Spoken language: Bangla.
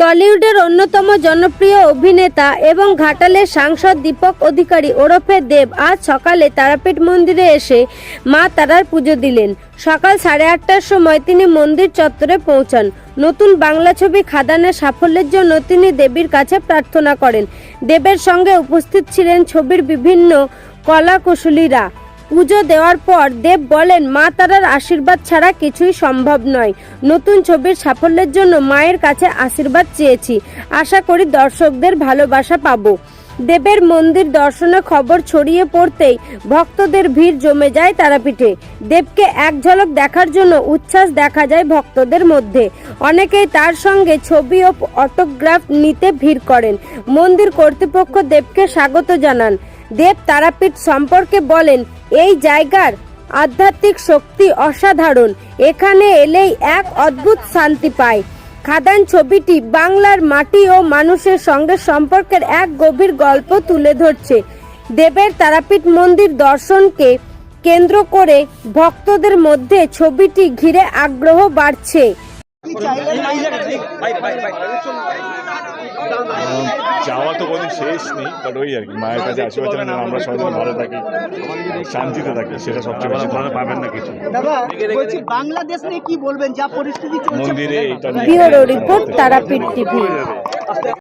টলিউডের অন্যতম জনপ্রিয় অভিনেতা এবং ঘাটালের সাংসদ দীপক অধিকারী ওরফে দেব আজ সকালে তারাপীঠ মন্দিরে এসে মা তারার পুজো দিলেন। সকাল 8:30টার সময় তিনি মন্দির চত্বরে পৌঁছান। নতুন বাংলা ছবি খাদানের সাফল্যের জন্য তিনি দেবীর কাছে প্রার্থনা করেন। দেবের সঙ্গে উপস্থিত ছিলেন ছবির বিভিন্ন কলাকুশলীরা। পুজো দেওয়ার পর দেব বলেন, মা তারার আশীর্বাদ ছাড়া কিছুই সম্ভব নয়। নতুন ছবির সাফল্যের জন্য মায়ের কাছে আশীর্বাদ চেয়েছি। আশা করি দর্শকদের ভালোবাসা পাবো। দেবের মন্দির দর্শনে খবর ছড়িয়ে পড়তেই ভক্তদের ভিড় জমে যায় তারাপীঠে। দেবকে এক ঝলক দেখার জন্য উচ্ছ্বাস দেখা যায় ভক্তদের মধ্যে। অনেকেই তার সঙ্গে ছবি ও অটোগ্রাফ নিতে ভিড় করেন। মন্দির কর্তৃপক্ষ দেবকে স্বাগত জানান। দেব তারাপীঠ সম্পর্কে বলেন, এই জায়গার আধ্যাত্মিক শক্তি অসাধারণ। এখানে এলেই এক অদ্ভুত শান্তি পায়। খাদান ছবিটি বাংলার মাটি ও মানুষের সঙ্গে সম্পর্কের এক গভীর গল্প তুলে ধরছে। দেবের তারাপীঠ মন্দির দর্শনকে কেন্দ্র করে ভক্তদের মধ্যে ছবিটি ঘিরে আগ্রহ বাড়ছে। যাওয়া তো কোনো শেষ নেই, বাট ওই আর কি মায়ের কাছে আশীর্বাদ যেন আমরা সবাই যেন ভালো থাকি, শান্তিতে থাকি, সেটা সবচেয়ে বেশি ভালো পাবেন না কিছু। বাংলাদেশ নিয়ে কি বলবেন, যা পরিস্থিতি চলছে মন্দিরে ব্যুরো রিপোর্ট, তারাপীঠ টিভি।